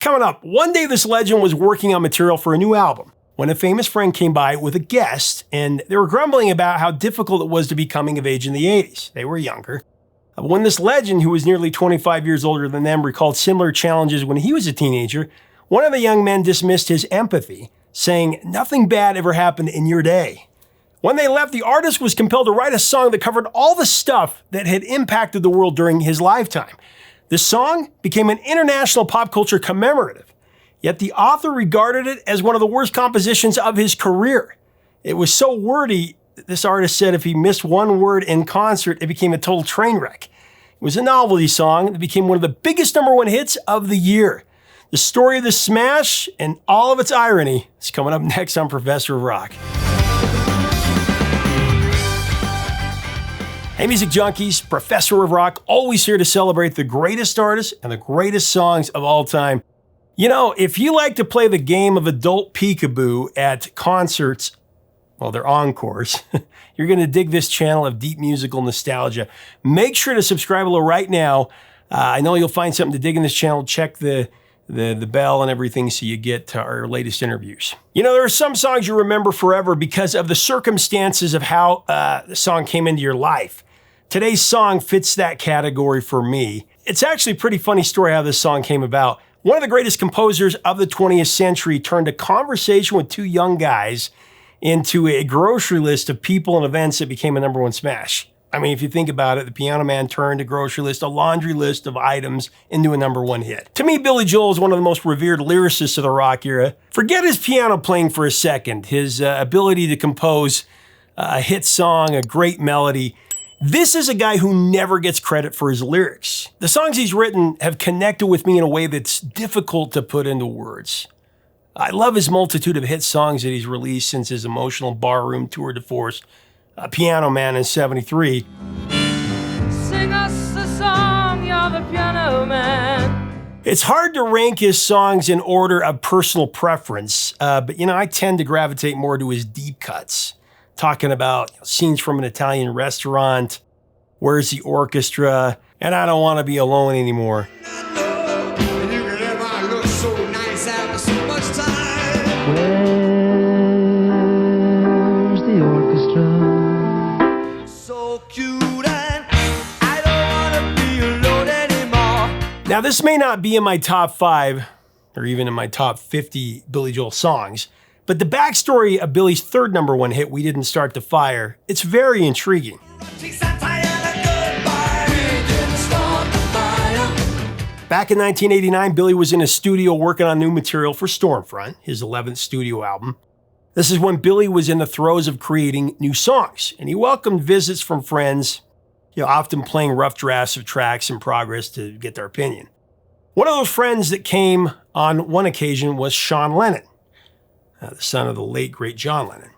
Coming up, one day this legend was working on material for a new album when a famous friend came by with a guest, and they were grumbling about how difficult it was to be coming of age in the 80s. They were younger. When this legend, who was nearly 25 years older than them, recalled similar challenges when he was a teenager, one of the young men dismissed his empathy, saying, "Nothing bad ever happened in your day." When they left, the artist was compelled to write a song that covered all the stuff that had impacted the world during his lifetime. This song became an international pop culture commemorative. Yet the author regarded it as one of the worst compositions of his career. It was so wordy, this artist said if he missed one word in concert, it became a total train wreck. It was a novelty song that became one of the biggest #1 hits of the year. The story of the smash and all of its irony is coming up next on Professor of Rock. Hey music junkies, Professor of Rock, always here to celebrate the greatest artists and the greatest songs of all time. You know, if you like to play the game of adult peekaboo at concerts, well, they're encores, you're going to dig this channel of deep musical nostalgia. Make sure to subscribe below right now. I know you'll find something to dig in this channel. Check the bell and everything so you get to our latest interviews. You know, there are some songs you remember forever because of the circumstances of how the song came into your life. Today's song fits that category for me. It's actually a pretty funny story how this song came about. One of the greatest composers of the 20th century turned a conversation with two young guys into a grocery list of people and events that became a #1 smash. I mean, if you think about it, the Piano Man turned a grocery list, a laundry list of items, into a #1 hit. To me, Billy Joel is one of the most revered lyricists of the rock era. Forget his piano playing for a second, his ability to compose a hit song, a great melody. This is a guy who never gets credit for his lyrics. The songs he's written have connected with me in a way that's difficult to put into words. I love his multitude of hit songs that he's released since his emotional barroom tour de force, Piano Man in '73. Sing us a song, you're the piano man. It's hard to rank his songs in order of personal preference, but you know, I tend to gravitate more to his deep cuts. Talking about scenes from an Italian restaurant, Where's the Orchestra, and I Don't Want to Be Alone Anymore. Where's the orchestra? So cute and I don't want to be alone anymore. Now this may not be in my top 5 or even in my top 50 Billy Joel songs, but the backstory of Billy's third #1 hit, We Didn't Start the Fire, it's very intriguing. Back in 1989, Billy was in a studio working on new material for Stormfront, his 11th studio album. This is when Billy was in the throes of creating new songs, and he welcomed visits from friends, often playing rough drafts of tracks in progress to get their opinion. One of those friends that came on one occasion was Sean Lennon, the son of the late, great John Lennon.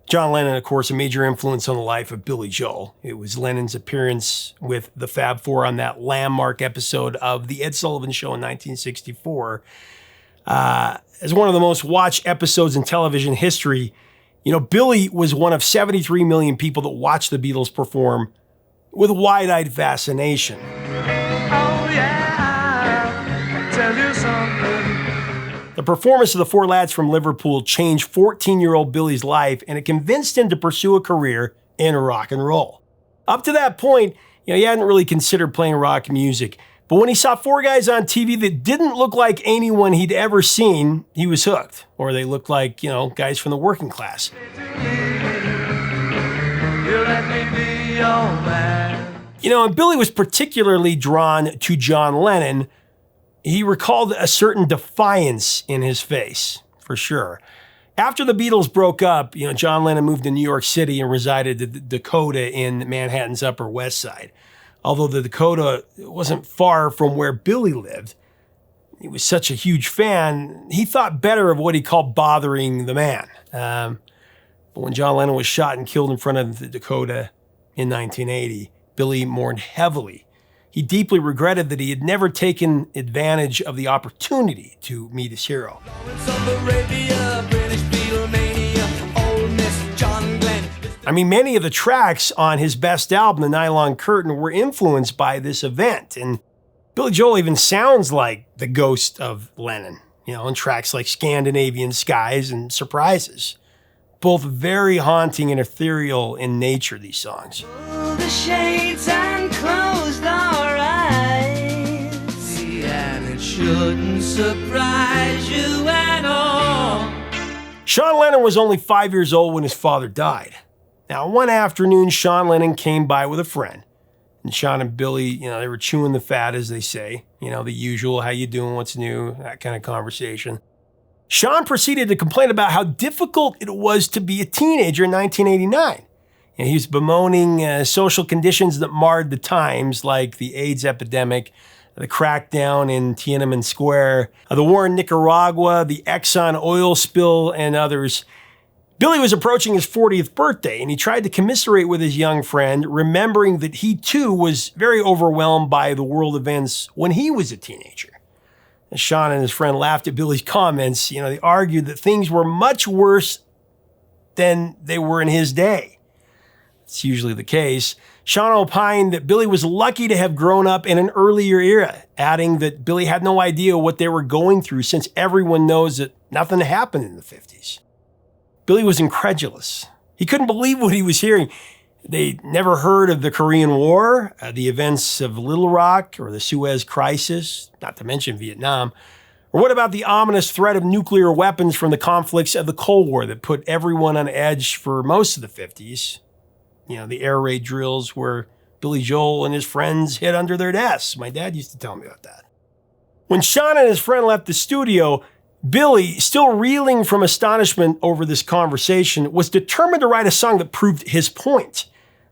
John Lennon, of course, a major influence on the life of Billy Joel. It was Lennon's appearance with the Fab Four on that landmark episode of The Ed Sullivan Show in 1964. As one of the most watched episodes in television history, Billy was one of 73 million people that watched the Beatles perform with wide-eyed fascination. Oh yeah, I'll tell you something. The performance of the four lads from Liverpool changed 14-year-old Billy's life, and it convinced him to pursue a career in rock and roll. Up to that point, he hadn't really considered playing rock music, but when he saw four guys on TV that didn't look like anyone he'd ever seen, he was hooked. Or they looked like, guys from the working class. And Billy was particularly drawn to John Lennon. He recalled a certain defiance in his face, for sure. After the Beatles broke up, John Lennon moved to New York City and resided in the Dakota in Manhattan's Upper West Side. Although the Dakota wasn't far from where Billy lived, he was such a huge fan, he thought better of what he called bothering the man. But when John Lennon was shot and killed in front of the Dakota in 1980, Billy mourned heavily. He deeply regretted that he had never taken advantage of the opportunity to meet his hero. Many of the tracks on his best album, The Nylon Curtain, were influenced by this event. And Billy Joel even sounds like the ghost of Lennon, in tracks like Scandinavian Skies and Surprises. Both very haunting and ethereal in nature, these songs. Pull the shades and close our eyes, and it shouldn't surprise you at all. Sean Lennon was only 5 years old when his father died. Now, one afternoon, Sean Lennon came by with a friend. And Sean and Billy, they were chewing the fat, as they say. The usual, how you doing, what's new, that kind of conversation. Sean proceeded to complain about how difficult it was to be a teenager in 1989. He was bemoaning social conditions that marred the times, like the AIDS epidemic, the crackdown in Tiananmen Square, the war in Nicaragua, the Exxon oil spill, and others. Billy was approaching his 40th birthday, and he tried to commiserate with his young friend, remembering that he too was very overwhelmed by the world events when he was a teenager. And Sean and his friend laughed at Billy's comments. They argued that things were much worse than they were in his day. It's usually the case. Sean opined that Billy was lucky to have grown up in an earlier era, adding that Billy had no idea what they were going through since everyone knows that nothing happened in the 50s. Billy was incredulous. He couldn't believe what he was hearing. They never heard of the Korean War, the events of Little Rock, or the Suez Crisis, not to mention Vietnam. Or what about the ominous threat of nuclear weapons from the conflicts of the Cold War that put everyone on edge for most of the 50s? The air raid drills where Billy Joel and his friends hid under their desks. My dad used to tell me about that. When Sean and his friend left the studio, Billy, still reeling from astonishment over this conversation, was determined to write a song that proved his point.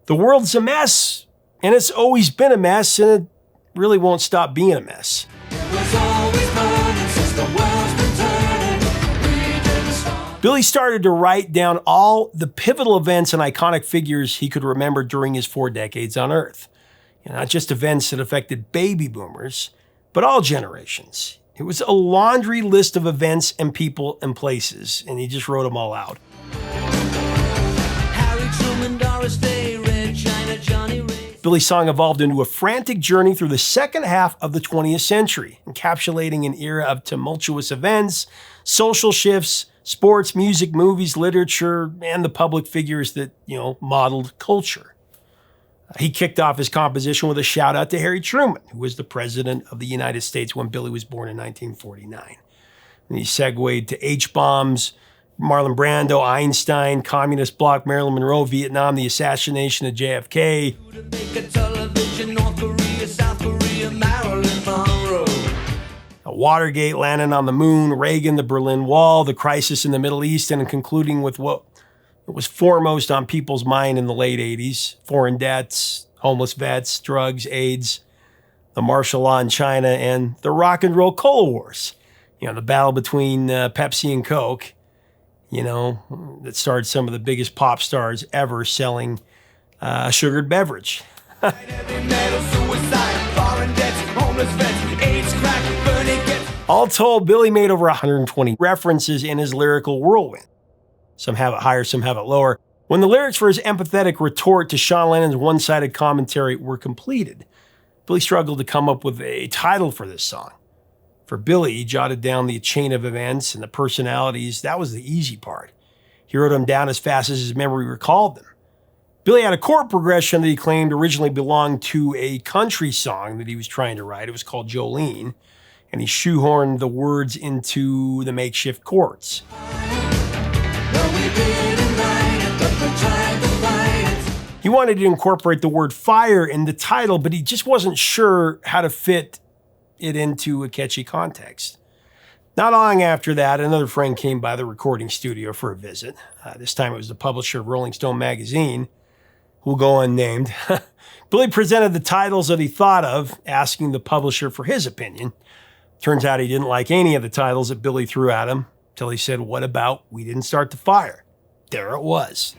The world's a mess, and it's always been a mess, and it really won't stop being a mess. It was always burning since the world's been turning. We didn't stop. Billy started to write down all the pivotal events and iconic figures he could remember during his 4 decades on Earth. Not just events that affected baby boomers, but all generations. It was a laundry list of events and people and places, and he just wrote them all out. Harry Truman, Doris Day, Red China, Johnny Ray. Billy's song evolved into a frantic journey through the second half of the 20th century, encapsulating an era of tumultuous events, social shifts, sports, music, movies, literature, and the public figures that, modeled culture. He kicked off his composition with a shout out to Harry Truman, who was the president of the United States when Billy was born in 1949. And he segued to H-bombs, Marlon Brando, Einstein, Communist Bloc, Marilyn Monroe, Vietnam, the assassination of JFK. Television, North Korea, South Korea, Marilyn Monroe. Watergate, landing on the moon, Reagan, the Berlin Wall, the crisis in the Middle East, and concluding with what was foremost on people's mind in the late 80s, foreign debts, homeless vets, drugs, AIDS, the martial law in China, and the rock and roll cola wars. The battle between Pepsi and Coke, that started some of the biggest pop stars ever selling a sugared beverage. All told, Billy made over 120 references in his lyrical whirlwind. Some have it higher, some have it lower. When the lyrics for his empathetic retort to Sean Lennon's one-sided commentary were completed, Billy struggled to come up with a title for this song. For Billy, he jotted down the chain of events and the personalities. That was the easy part. He wrote them down as fast as his memory recalled them. Billy had a chord progression that he claimed originally belonged to a country song that he was trying to write. It was called Jolene, and he shoehorned the words into the makeshift chords. He wanted to incorporate the word fire in the title, but he just wasn't sure how to fit it into a catchy context. Not long after that, another friend came by the recording studio for a visit. This time it was the publisher of Rolling Stone magazine, who will go unnamed. Billy presented the titles that he thought of, asking the publisher for his opinion. Turns out he didn't like any of the titles that Billy threw at him, until he said, "What about We Didn't Start the Fire?" There it was.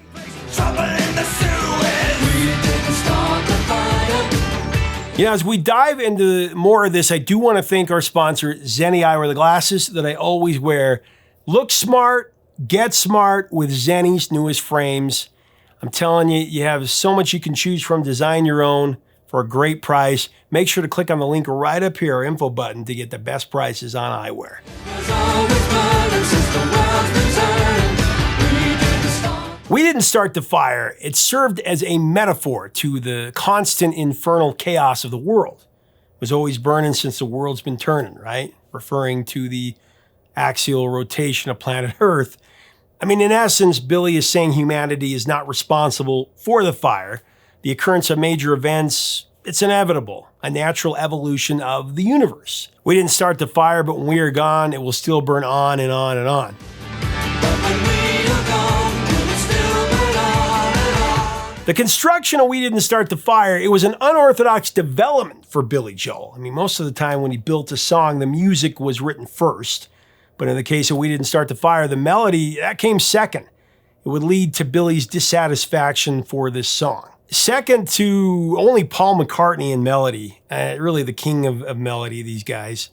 Trouble in the Suez. We didn't start the fire. As we dive into more of this, I do want to thank our sponsor, Zenni Eyewear, the glasses that I always wear. Look smart, get smart with Zenni's newest frames. I'm telling you, you have so much you can choose from. Design your own. for a great price. Make sure to click on the link right up here, our info button, to get the best prices on eyewear. We didn't start the fire. It served as a metaphor to the constant infernal chaos of the world. It was always burning since the world's been turning, right? Referring to the axial rotation of planet Earth. I mean, in essence, Billy is saying humanity is not responsible for the fire. The occurrence of major events, it's inevitable, a natural evolution of the universe. We didn't start the fire, but when we are gone, it will still burn on and on and on. The construction of We Didn't Start the Fire, it was an unorthodox development for Billy Joel. I mean, most of the time when he built a song, the music was written first. But in the case of We Didn't Start the Fire, the melody, that came second. It would lead to Billy's dissatisfaction for this song. Second to only Paul McCartney in melody, really the king of melody, these guys.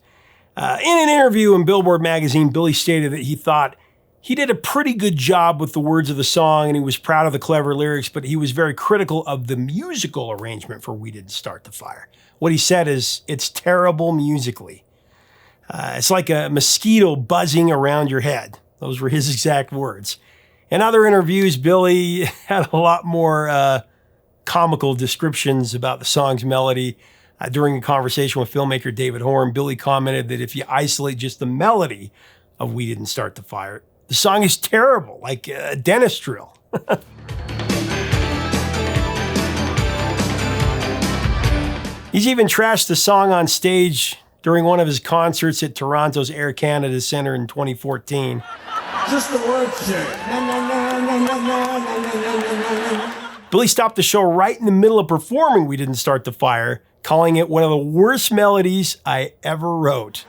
In an interview in Billboard magazine, Billy stated that he thought he did a pretty good job with the words of the song, and he was proud of the clever lyrics, but he was very critical of the musical arrangement for We Didn't Start the Fire. What he said is, it's terrible musically. It's like a mosquito buzzing around your head. Those were his exact words. In other interviews, Billy had a lot more comical descriptions about the song's melody. During a conversation with filmmaker David Horn, Billy commented that if you isolate just the melody of We Didn't Start the Fire, the song is terrible, like a dentist drill. He's even trashed the song on stage during one of his concerts at Toronto's Air Canada Centre in 2014. Just the word check. Billy stopped the show right in the middle of performing We Didn't Start the Fire, calling it one of the worst melodies I ever wrote.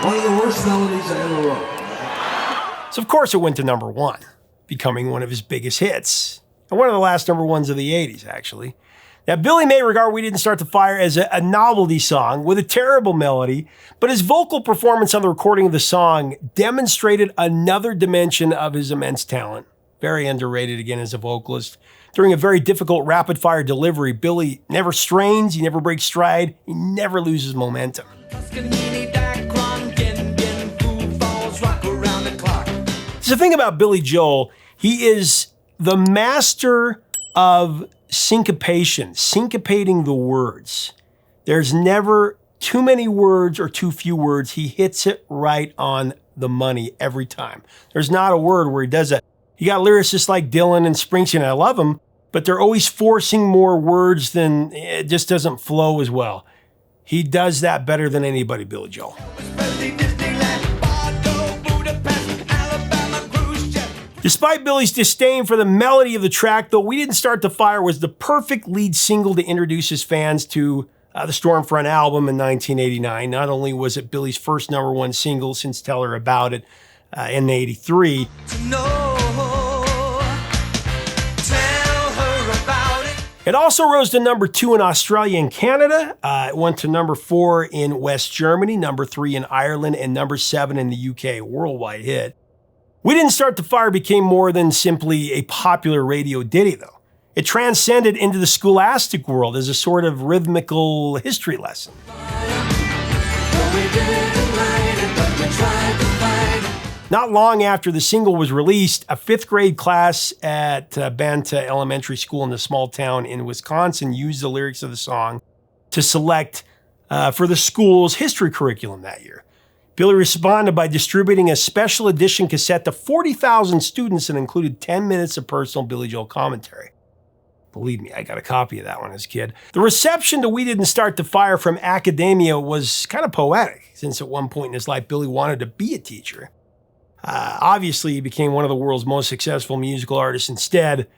One of the worst melodies I ever wrote. So of course it went to number one, becoming one of his biggest hits. And one of the last number ones of the 80s, actually. Now, Billy may regard We Didn't Start the Fire as a novelty song with a terrible melody, but his vocal performance on the recording of the song demonstrated another dimension of his immense talent. Very underrated again as a vocalist. During a very difficult rapid-fire delivery, Billy never strains, he never breaks stride, he never loses momentum. The thing about Billy Joel, he is the master of syncopation, syncopating the words. There's never too many words or too few words. He hits it right on the money every time. There's not a word where he does that. You got lyricists like Dylan and Springsteen, I love them, but they're always forcing more words than it just doesn't flow as well. He does that better than anybody, Billy Joel. Despite Billy's disdain for the melody of the track, though, We Didn't Start the Fire was the perfect lead single to introduce his fans to the Stormfront album in 1989. Not only was it Billy's first number one single since Tell Her About It in '83, it also rose to number 2 in Australia and Canada. It went to number 4 in West Germany, number 3 in Ireland, and number 7 in the UK, worldwide hit. We Didn't Start the Fire became more than simply a popular radio ditty, though. It transcended into the scholastic world as a sort of rhythmical history lesson. Not long after the single was released, a 5th grade class at Banta Elementary School in a small town in Wisconsin used the lyrics of the song to select for the school's history curriculum that year. Billy responded by distributing a special edition cassette to 40,000 students and included 10 minutes of personal Billy Joel commentary. Believe me, I got a copy of that one as a kid. The reception to We Didn't Start the Fire from academia was kind of poetic, since at one point in his life, Billy wanted to be a teacher. Obviously, he became one of the world's most successful musical artists instead,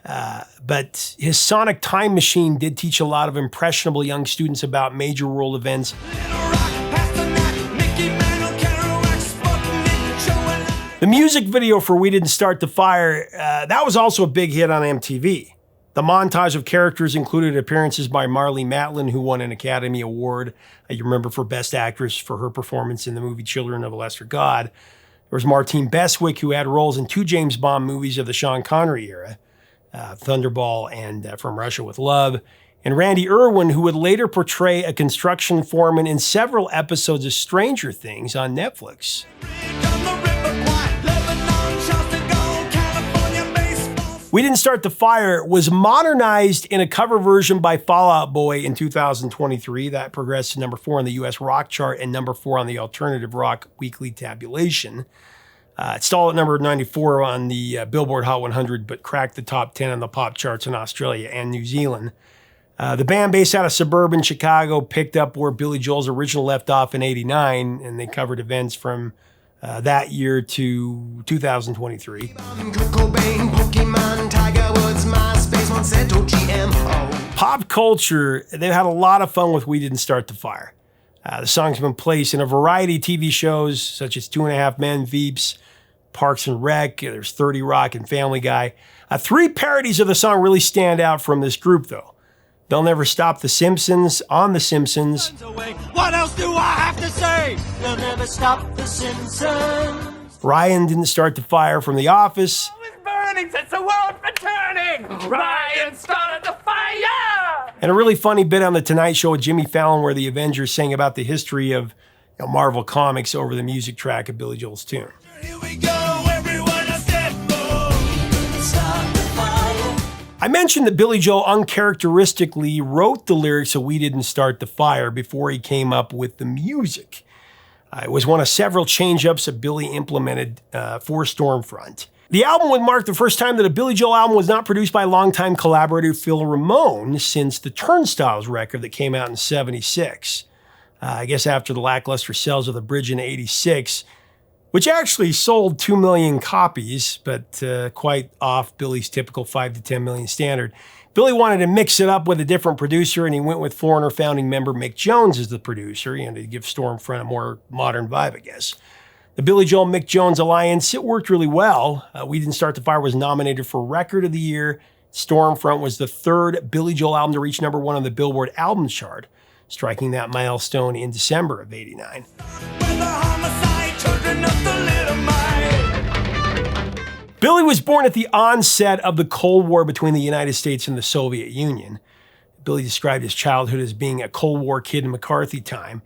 but his sonic time machine did teach a lot of impressionable young students about major world events. The music video for We Didn't Start the Fire, that was also a big hit on MTV. The montage of characters included appearances by Marlee Matlin, who won an Academy Award, you remember, for Best Actress for her performance in the movie Children of a Lesser God. There was Martine Beswick, who had roles in 2 James Bond movies of the Sean Connery era. Thunderball and From Russia with Love. And Randy Irwin, who would later portray a construction foreman in several episodes of Stranger Things on Netflix. We Didn't Start the Fire was modernized in a cover version by Fall Out Boy in 2023. That progressed to number 4 on the US rock chart and number 4 on the alternative rock weekly tabulation. It stalled at number 94 on the Billboard Hot 100, but cracked the top 10 on the pop charts in Australia and New Zealand. The band, based out of suburban Chicago, picked up where Billy Joel's original left off in '89, and they covered events from that year to 2023. Pop culture, they've had a lot of fun with We Didn't Start the Fire. The song's been placed in a variety of TV shows, such as 2.5 Men, Veeps, Parks and Rec, there's 30 Rock and Family Guy. 3 parodies of the song really stand out from this group, though. They'll Never Stop the Simpsons on The Simpsons. What else do I have to say? They'll never stop the Simpsons. Ryan Didn't Start the Fire from The Office. It's burning since the world's been turning. Ryan started the fire. And a really funny bit on The Tonight Show with Jimmy Fallon where the Avengers sang about the history of Marvel Comics over the music track of Billy Joel's tune. Here we go, everyone a step more. Start the fire. I mentioned that Billy Joel uncharacteristically wrote the lyrics of We Didn't Start the Fire before he came up with the music. It was one of several change-ups that Billy implemented for Stormfront. The album would mark the first time that a Billy Joel album was not produced by longtime collaborator Phil Ramone since the Turnstiles record that came out in '76. I guess after the lackluster sales of The Bridge in '86, which actually sold 2 million copies, but quite off Billy's typical 5 to 10 million standard. Billy wanted to mix it up with a different producer, and he went with Foreigner founding member Mick Jones as the producer, to give Stormfront a more modern vibe, I guess. The Billy Joel-Mick Jones alliance, it worked really well. We Didn't Start the Fire was nominated for Record of the Year. Stormfront was the 3rd Billy Joel album to reach number 1 on the Billboard album chart, striking that milestone in December of '89. Billy was born at the onset of the Cold War between the United States and the Soviet Union. Billy described his childhood as being a Cold War kid in McCarthy time.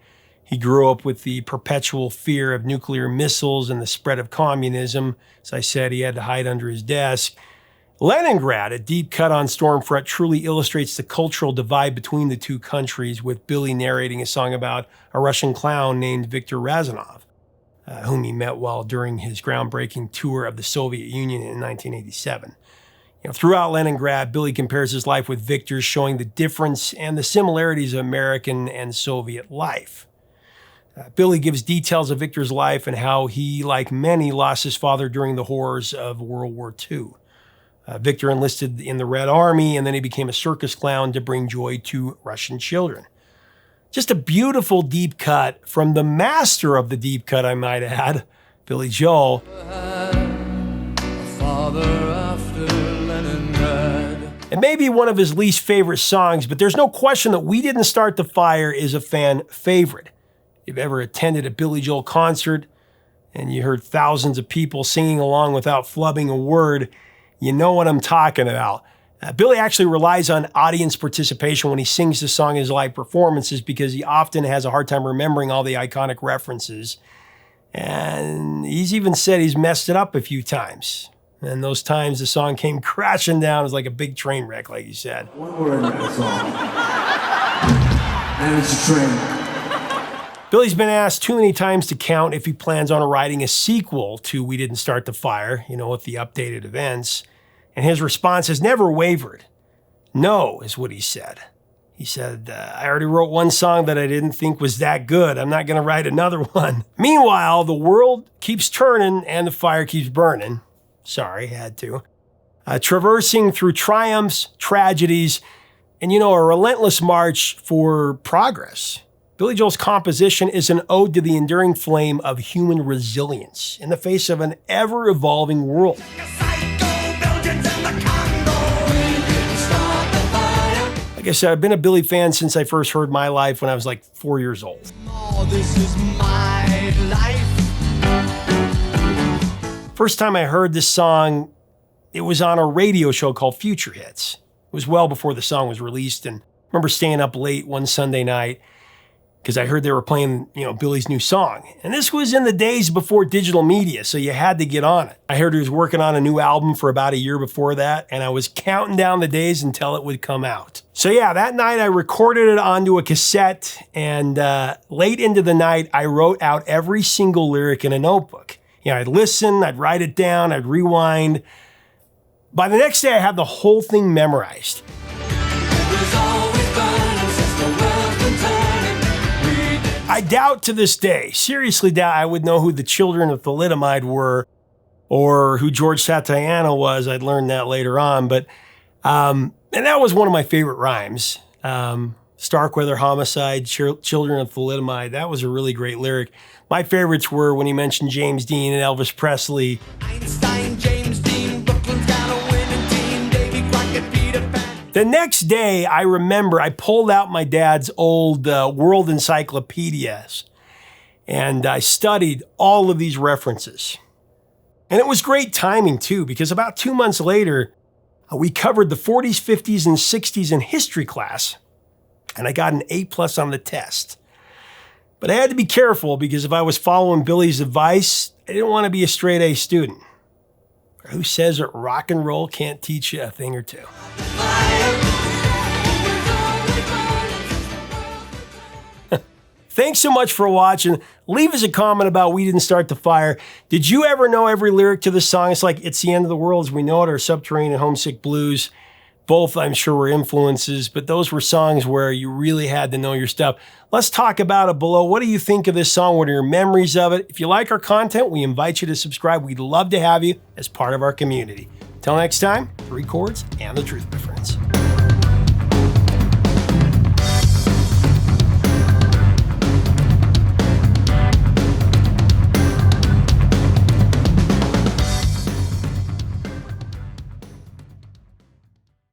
He grew up with the perpetual fear of nuclear missiles and the spread of communism. As I said, he had to hide under his desk. Leningrad, a deep cut on Stormfront, truly illustrates the cultural divide between the two countries, with Billy narrating a song about a Russian clown named Viktor Razumov, whom he met while during his groundbreaking tour of the Soviet Union in 1987. Throughout Leningrad, Billy compares his life with Viktor's, showing the difference and the similarities of American and Soviet life. Billy gives details of Viktor's life and how he, like many, lost his father during the horrors of World War II. Viktor enlisted in the Red Army, and then he became a circus clown to bring joy to Russian children. Just a beautiful deep cut from the master of the deep cut, I might add, Billy Joel. It may be one of his least favorite songs, but there's no question that We Didn't Start the Fire is a fan favorite. If you've ever attended a Billy Joel concert and you heard thousands of people singing along without flubbing a word, you know what I'm talking about. Billy actually relies on audience participation when he sings the song in his live performances because he often has a hard time remembering all the iconic references. And he's even said he's messed it up a few times. And those times the song came crashing down. It was like a big train wreck, like you said. One word in that song. And it's a train. Billy's been asked too many times to count if he plans on writing a sequel to We Didn't Start the Fire, with the updated events. And his response has never wavered. No, is what he said. He said, I already wrote one song that I didn't think was that good. I'm not going to write another one. Meanwhile, the world keeps turning and the fire keeps burning. Sorry, had to. Traversing through triumphs, tragedies, and, a relentless march for progress. Billy Joel's composition is an ode to the enduring flame of human resilience in the face of an ever-evolving world. Like I said, I've been a Billy fan since I first heard My Life when I was like 4 years old. Oh, this is my life. First time I heard this song, it was on a radio show called Future Hits. It was well before the song was released, and I remember staying up late one Sunday night because I heard they were playing, Billy's new song. And this was in the days before digital media, so you had to get on it. I heard he was working on a new album for about a year before that, and I was counting down the days until it would come out. So yeah, that night I recorded it onto a cassette, and late into the night, I wrote out every single lyric in a notebook. I'd listen, I'd write it down, I'd rewind. By the next day, I had the whole thing memorized. I doubt to this day, seriously doubt I would know who the children of thalidomide were or who George Santayana was. I'd learn that later on. But, and that was one of my favorite rhymes. Starkweather homicide, children of thalidomide. That was a really great lyric. My favorites were when he mentioned James Dean and Elvis Presley. Einstein, James Dean, Brooklyn's got a winning team, Davy Crockett, Peter Pan. The next day, I remember I pulled out my dad's old world encyclopedias and I studied all of these references. And it was great timing too, because about 2 months later, we covered the 40s, 50s, and 60s in history class, and I got an A+ on the test. But I had to be careful because if I was following Billy's advice, I didn't want to be a straight A student. Who says that rock and roll can't teach you a thing or two? Thanks so much for watching. Leave us a comment about We Didn't Start the Fire. Did you ever know every lyric to this song? It's like It's the End of the World as We Know It, or Subterranean Homesick Blues. Both, I'm sure, were influences, but those were songs where you really had to know your stuff. Let's talk about it below. What do you think of this song? What are your memories of it? If you like our content, we invite you to subscribe. We'd love to have you as part of our community. Till next time, 3 chords and the truth, my friends.